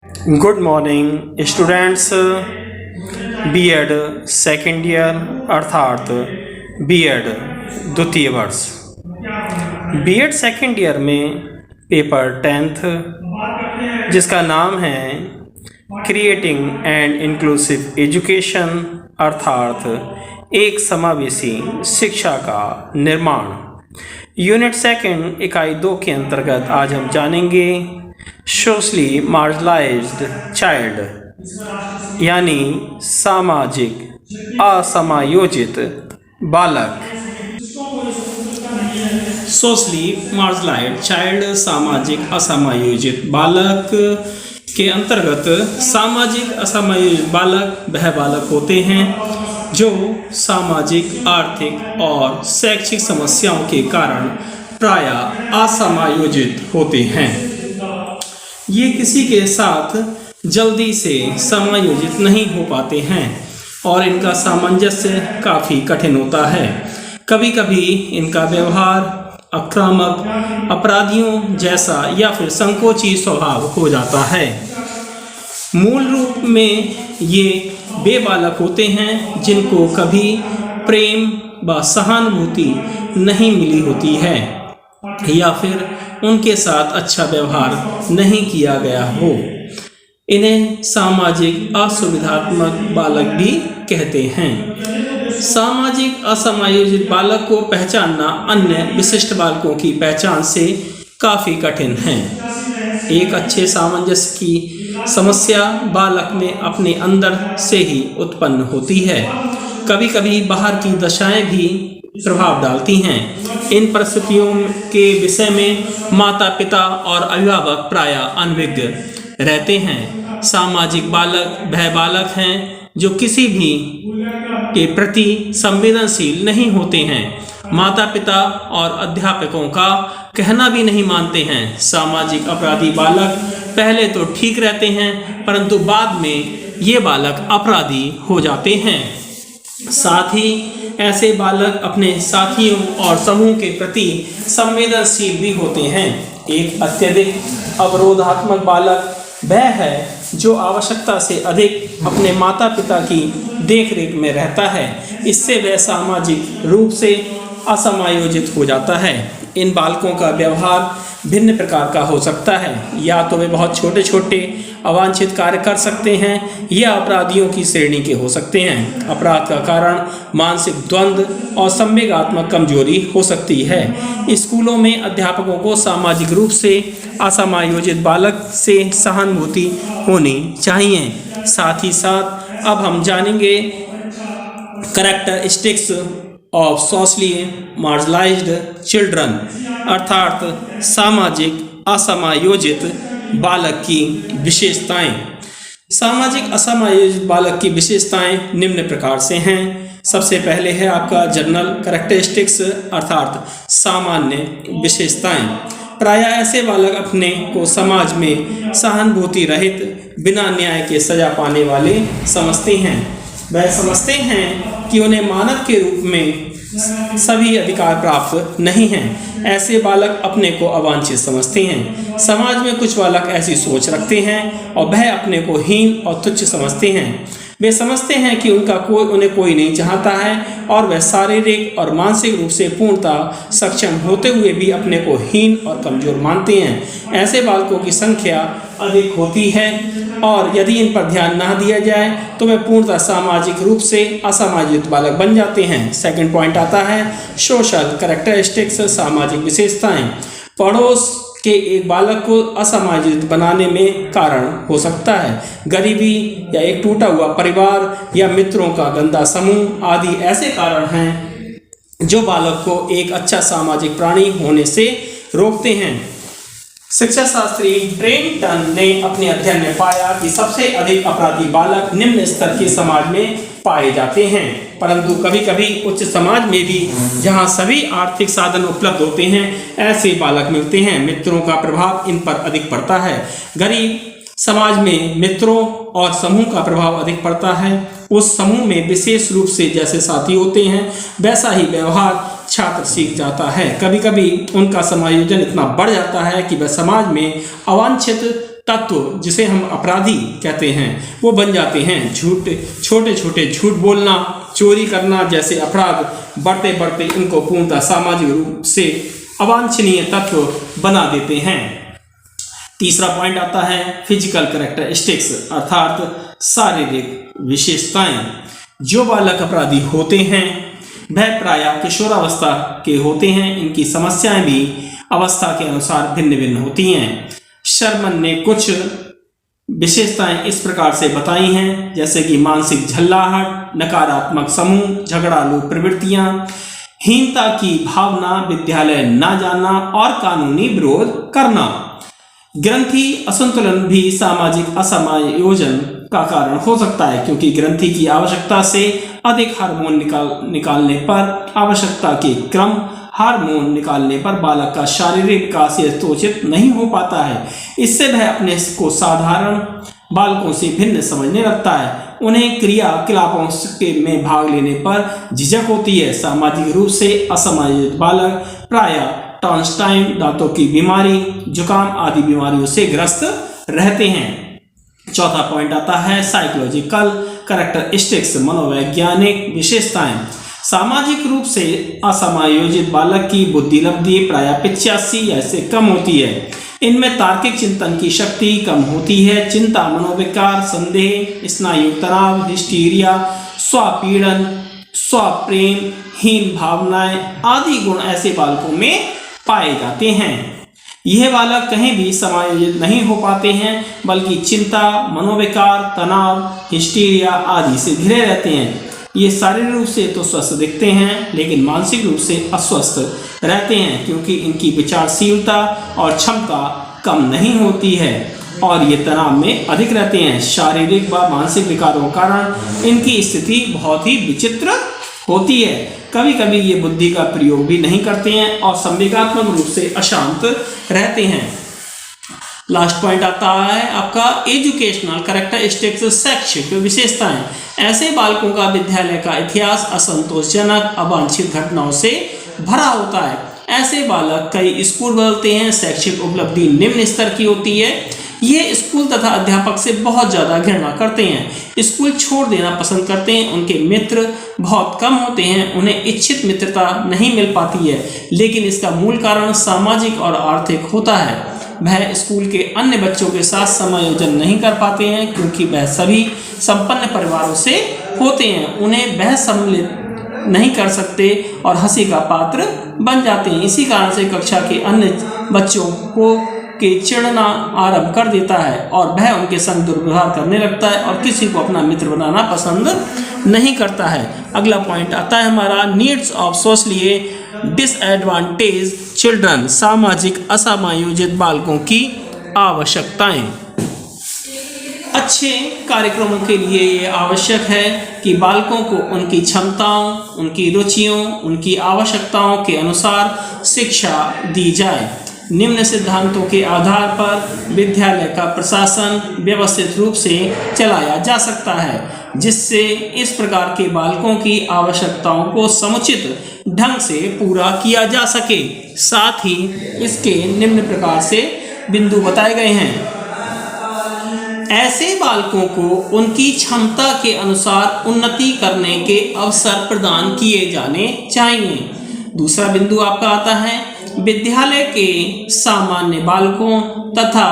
Good morning students. BEd second year अर्थात BEd द्वितीय वर्ष। बीएड सेकेंड ईयर में पेपर 10th जिसका नाम है क्रिएटिंग एंड इंक्लूसिव एजुकेशन अर्थात एक समावेशी शिक्षा का निर्माण। यूनिट सेकेंड इकाई 2 के अंतर्गत आज हम जानेंगे सोशली मार्जिनलाइज्ड चाइल्ड यानी सामाजिक असमायोजित बालक। सोशली मार्जिनलाइज्ड चाइल्ड सामाजिक असमायोजित बालक के अंतर्गत सामाजिक असमायोजित बालक वह बालक होते हैं जो सामाजिक, आर्थिक और शैक्षिक समस्याओं के कारण प्रायः असमायोजित होते हैं। ये किसी के साथ जल्दी से समायोजित नहीं हो पाते हैं और इनका सामंजस्य काफ़ी कठिन होता है। कभी कभी इनका व्यवहार आक्रामक, अपराधियों जैसा या फिर संकोची स्वभाव हो जाता है। मूल रूप में ये वे बालक होते हैं जिनको कभी प्रेम व सहानुभूति नहीं मिली होती है या फिर उनके साथ अच्छा व्यवहार नहीं किया गया हो। इन्हें सामाजिक असुविधात्मक बालक भी कहते हैं। सामाजिक असमायोजित बालक को पहचानना अन्य विशिष्ट बालकों की पहचान से काफ़ी कठिन है। एक अच्छे सामंजस्य की समस्या बालक में अपने अंदर से ही उत्पन्न होती है। कभी कभी बाहर की दशाएं भी प्रभाव डालती हैं। इन परिस्थितियों के विषय में माता पिता और अभिभावक प्रायः अनभिज्ञ रहते हैं। सामाजिक बालक वह बालक हैं जो किसी भी के प्रति संवेदनशील नहीं होते हैं। माता पिता और अध्यापकों का कहना भी नहीं मानते हैं। सामाजिक अपराधी बालक पहले तो ठीक रहते हैं परंतु बाद में ये बालक अपराधी हो जाते हैं। साथ ही ऐसे बालक अपने साथियों और समूह के प्रति संवेदनशील भी होते हैं। एक अत्यधिक अवरोधात्मक बालक वह है जो आवश्यकता से अधिक अपने माता पिता की देखरेख में रहता है। इससे वह सामाजिक रूप से असमायोजित हो जाता है। इन बालकों का व्यवहार भिन्न प्रकार का हो सकता है। या तो वे बहुत छोटे छोटे अवांछित कार्य कर सकते हैं या अपराधियों की श्रेणी के हो सकते हैं। अपराध का कारण मानसिक द्वंद्व और संवेगात्मक कमजोरी हो सकती है। स्कूलों में अध्यापकों को सामाजिक रूप से असमायोजित बालक से सहानुभूति होनी चाहिए। साथ ही साथ अब हम जानेंगे characteristics of socially marginalised children अर्थात सामाजिक असमायोजित बालक की विशेषताएं। सामाजिक असमायोजित बालक की विशेषताएं निम्न प्रकार से हैं। सबसे पहले है आपका जनरल कैरेक्टरिस्टिक्स अर्थात सामान्य विशेषताएं। प्रायः ऐसे बालक अपने को समाज में सहानुभूति रहित, बिना न्याय के सजा पाने वाले समझते हैं। वह समझते हैं कि उन्हें मानव के रूप में सभी अधिकार प्राप्त नहीं हैं। ऐसे बालक अपने को अवांछित समझते हैं। समाज में कुछ बालक ऐसी सोच रखते हैं और वह अपने को हीन और तुच्छ समझते हैं। वे समझते हैं कि उन्हें कोई नहीं चाहता है और वह शारीरिक और मानसिक रूप से पूर्णतः सक्षम होते हुए भी अपने को हीन और कमजोर मानते हैं। ऐसे बालकों की संख्या अधिक होती है और यदि इन पर ध्यान ना दिया जाए तो वे पूर्णतः सामाजिक रूप से असमायोजित बालक बन जाते हैं। सेकंड पॉइंट आता है सोशल कैरेक्टरिस्टिक्स सामाजिक विशेषताएं। पड़ोस के एक बालक को असमायोजित बनाने में कारण हो सकता है गरीबी या एक टूटा हुआ परिवार या मित्रों का गंदा समूह आदि ऐसे कारण हैं जो बालक को एक अच्छा सामाजिक प्राणी होने से रोकते हैं। शिक्षा शास्त्री ब्रेंटन ने अपने अध्ययन में पाया कि सबसे अधिक अपराधी बालक निम्न स्तर के समाज में पाए जाते हैं, परंतु कभी कभी उच्च समाज में भी जहां सभी आर्थिक साधन उपलब्ध होते हैं ऐसे बालक मिलते हैं। मित्रों का प्रभाव इन पर अधिक पड़ता है। गरीब समाज में मित्रों और समूह का प्रभाव अधिक पड़ता है। उस समूह में विशेष रूप से जैसे साथी होते हैं वैसा ही व्यवहार छात्र सीख जाता है। कभी कभी उनका समायोजन इतना बढ़ जाता है कि वह समाज में अवांछित तत्व जिसे हम अपराधी कहते हैं वो बन जाते हैं। छोटे छोटे झूठ बोलना, चोरी करना जैसे अपराध बढ़ते बढ़ते इनको पूर्णतः सामाजिक रूप से अवांछनीय तत्व बना देते हैं। तीसरा पॉइंट आता है फिजिकल कैरेक्टरिस्टिक्स अर्थात शारीरिक विशेषताएं। जो बालक अपराधी होते हैं वह प्रायः किशोरावस्था के होते हैं। इनकी समस्याएं भी अवस्था के अनुसार भिन्न भिन्न होती हैं। शर्मन ने कुछ विशेषताएं इस प्रकार से बताई हैं जैसे कि मानसिक झल्लाहट, नकारात्मक समूह, झगड़ालू प्रवृत्तियां, हीनता की भावना, विद्यालय न जाना और कानूनी विरोध करना। ग्रंथि असंतुलन भी सामाजिक असमायोजन का कारण हो सकता है क्योंकि ग्रंथि की आवश्यकता से अधिक हार्मोन निकालने पर आवश्यकता के क्रम हार्मोन निकालने पर बालक का शारीरिक विकास यथोचित नहीं हो पाता है। इससे वह अपने को साधारण बालकों से भिन्न समझने लगता है। उन्हें क्रियाकलापों में भाग लेने पर झिझक होती है। सामाजिक रूप से असमायोजित बालक प्रायः टॉन्स्टाइन, दांतों की बीमारी, जुकाम आदि बीमारियों से ग्रस्त रहते हैं। चौथा पॉइंट आता है साइकोलॉजिकल कैरेक्टरिस्टिक्स मनोवैज्ञानिक विशेषताएं। सामाजिक रूप से असमायोजित बालक की बुद्धि लब्धि प्रायः 85 या इससे कम होती है। इनमें तार्किक चिंतन की शक्ति कम होती है। चिंता, मनोविकार, संदेह, स्नायु तनाव, हिस्टीरिया, स्वपीड़न, स्वप्रेम, हीन भावनाएं आदि गुण ऐसे बालकों में पाए जाते हैं। यह बालक कहीं भी समायोजित नहीं हो पाते हैं बल्कि चिंता, मनोविकार, तनाव, हिस्टीरिया आदि से घिरे रहते हैं। ये शारीरिक रूप से तो स्वस्थ दिखते हैं लेकिन मानसिक रूप से अस्वस्थ रहते हैं क्योंकि इनकी विचारशीलता और क्षमता कम नहीं होती है और ये तनाव में अधिक रहते हैं। शारीरिक व मानसिक विकारों के कारण इनकी स्थिति बहुत ही विचित्र होती है। कभी कभी ये बुद्धि का प्रयोग भी नहीं करते हैं और संवेगात्मक रूप से अशांत रहते हैं। लास्ट पॉइंट आता है आपका एजुकेशनल कैरेक्टरिस्टिक्स शैक्षिक विशेषताएं। ऐसे बालकों का विद्यालय का इतिहास असंतोषजनक अवांछित घटनाओं से भरा होता है। ऐसे बालक कई स्कूल बदलते हैं। शैक्षिक उपलब्धि निम्न स्तर की होती है। ये स्कूल तथा अध्यापक से बहुत ज़्यादा घृणा करते हैं। स्कूल छोड़ देना पसंद करते हैं। उनके मित्र बहुत कम होते हैं। उन्हें इच्छित मित्रता नहीं मिल पाती है लेकिन इसका मूल कारण सामाजिक और आर्थिक होता है। वह स्कूल के अन्य बच्चों के साथ समायोजन नहीं कर पाते हैं क्योंकि वह सभी संपन्न परिवारों से होते हैं। उन्हें वह सम्मिलित नहीं कर सकते और हंसी का पात्र बन जाते हैं। इसी कारण से कक्षा के अन्य बच्चों को के चिढ़ना आरंभ कर देता है और वह उनके संग दुर्व्यवहार करने लगता है और किसी को अपना मित्र बनाना पसंद नहीं करता है। अगला पॉइंट आता है हमारा needs of socially disadvantage children सामाजिक असमायोजित बालकों की आवश्यकताएं। अच्छे कार्यक्रमों के लिए ये आवश्यक है कि बालकों को उनकी क्षमताओं, उनकी रुचियों, उनकी आवश्यकताओं के अनुसार शिक्षा दी जाए। निम्न सिद्धांतों के आधार पर विद्यालय का प्रशासन व्यवस्थित रूप से चलाया जा सकता है जिससे इस प्रकार के बालकों की आवश्यकताओं को समुचित ढंग से पूरा किया जा सके। साथ ही इसके निम्न प्रकार से बिंदु बताए गए हैं। ऐसे बालकों को उनकी क्षमता के अनुसार उन्नति करने के अवसर प्रदान किए जाने चाहिए। दूसरा बिंदु आपका आता है विद्यालय के सामान्य बालकों तथा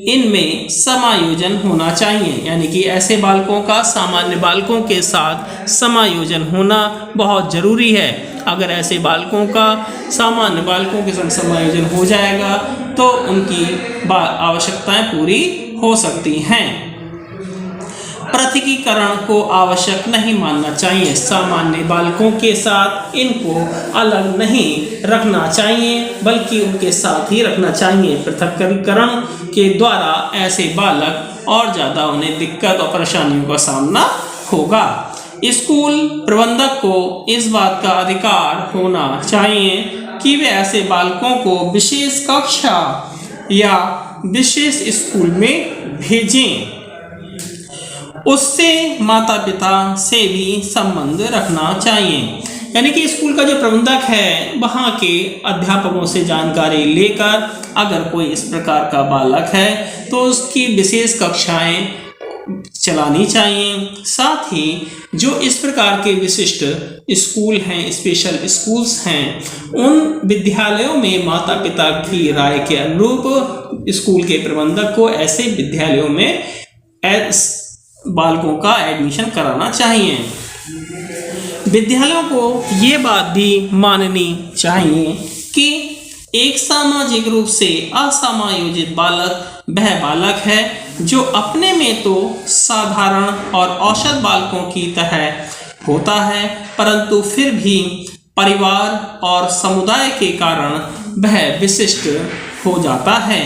इनमें समायोजन होना चाहिए, यानी कि ऐसे बालकों का सामान्य बालकों के साथ समायोजन होना बहुत ज़रूरी है। अगर ऐसे बालकों का सामान्य बालकों के संग समायोजन हो जाएगा तो उनकी आवश्यकताएं पूरी हो सकती हैं। पृथकीकरण को आवश्यक नहीं मानना चाहिए। सामान्य बालकों के साथ इनको अलग नहीं रखना चाहिए बल्कि उनके साथ ही रखना चाहिए। पृथकीकरण के द्वारा ऐसे बालक और ज़्यादा उन्हें दिक्कत और परेशानियों का सामना होगा। स्कूल प्रबंधक को इस बात का अधिकार होना चाहिए कि वे ऐसे बालकों को विशेष कक्षा या विशेष स्कूल में भेजें। उससे माता पिता से भी संबंध रखना चाहिए। यानी कि स्कूल का जो प्रबंधक है वहाँ के अध्यापकों से जानकारी लेकर अगर कोई इस प्रकार का बालक है तो उसकी विशेष कक्षाएं चलानी चाहिए। साथ ही जो इस प्रकार के विशिष्ट स्कूल हैं, स्पेशल स्कूल्स हैं, उन विद्यालयों में माता पिता की राय के अनुरूप स्कूल के प्रबंधक को ऐसे विद्यालयों में बालकों का एडमिशन कराना चाहिए। विद्यालयों को ये बात भी माननी चाहिए कि एक सामाजिक रूप से असमायोजित बालक वह बालक है जो अपने में तो साधारण और औसत बालकों की तरह होता है, परंतु फिर भी परिवार और समुदाय के कारण वह विशिष्ट हो जाता है।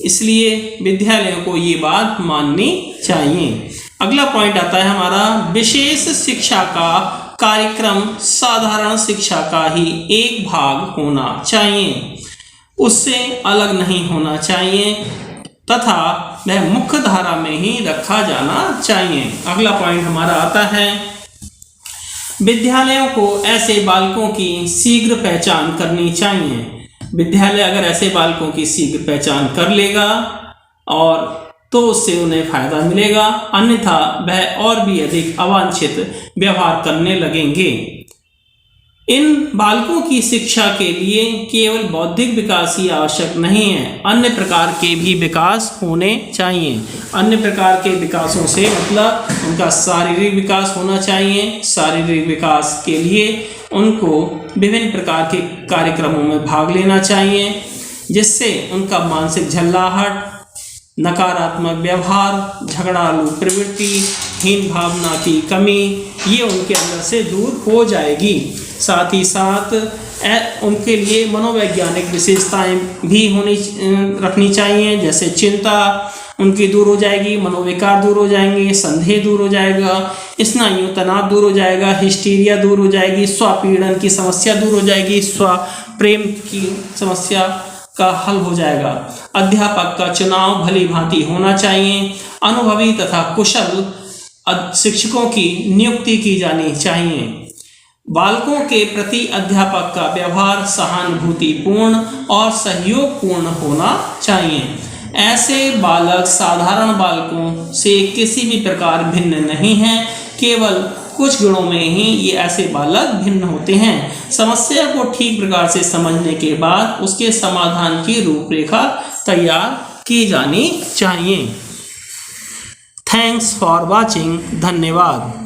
इसलिए विद्यालयों को ये बात माननी चाहिए। अगला पॉइंट आता है हमारा, विशेष शिक्षा का कार्यक्रम साधारण शिक्षा का ही एक भाग होना चाहिए, उससे अलग नहीं होना चाहिए तथा वह मुख्य धारा में ही रखा जाना चाहिए। अगला पॉइंट हमारा आता है, विद्यालयों को ऐसे बालकों की शीघ्र पहचान करनी चाहिए। विद्यालय अगर ऐसे बालकों की शीघ्र पहचान कर लेगा और तो उससे उन्हें फायदा मिलेगा, अन्यथा वह और भी अधिक अवांछित व्यवहार करने लगेंगे। इन बालकों की शिक्षा के लिए केवल बौद्धिक विकास ही आवश्यक नहीं है, अन्य प्रकार के भी विकास होने चाहिए। अन्य प्रकार के विकासों से मतलब उनका शारीरिक विकास होना चाहिए। शारीरिक विकास के लिए उनको विभिन्न प्रकार के कार्यक्रमों में भाग लेना चाहिए, जिससे उनका मानसिक झल्लाहट, नकारात्मक व्यवहार, झगड़ालू प्रवृत्ति, हीन भावना की कमी ये उनके अंदर से दूर हो जाएगी। साथ ही साथ उनके लिए मनोवैज्ञानिक विशेषताएं भी रखनी चाहिए, जैसे चिंता उनकी दूर हो जाएगी, मनोविकार दूर हो जाएंगे, संदेह दूर हो जाएगा, स्नायु तनाव दूर हो जाएगा, हिस्टीरिया दूर हो जाएगी, स्वपीड़न की समस्या दूर हो जाएगी, स्व प्रेम की समस्या का हल हो जाएगा। अध्यापक का चुनाव भली भांति होना चाहिए। अनुभवी तथा कुशल शिक्षकों की नियुक्ति की जानी चाहिए। बालकों के प्रति अध्यापक का व्यवहार सहानुभूतिपूर्ण और सहयोगपूर्ण होना चाहिए। ऐसे बालक साधारण बालकों से किसी भी प्रकार भिन्न नहीं हैं, केवल कुछ गुणों में ही ये ऐसे बालक भिन्न होते हैं। समस्या को ठीक प्रकार से समझने के बाद उसके समाधान की रूपरेखा तैयार की जानी चाहिए। Thanks for watching. धन्यवाद।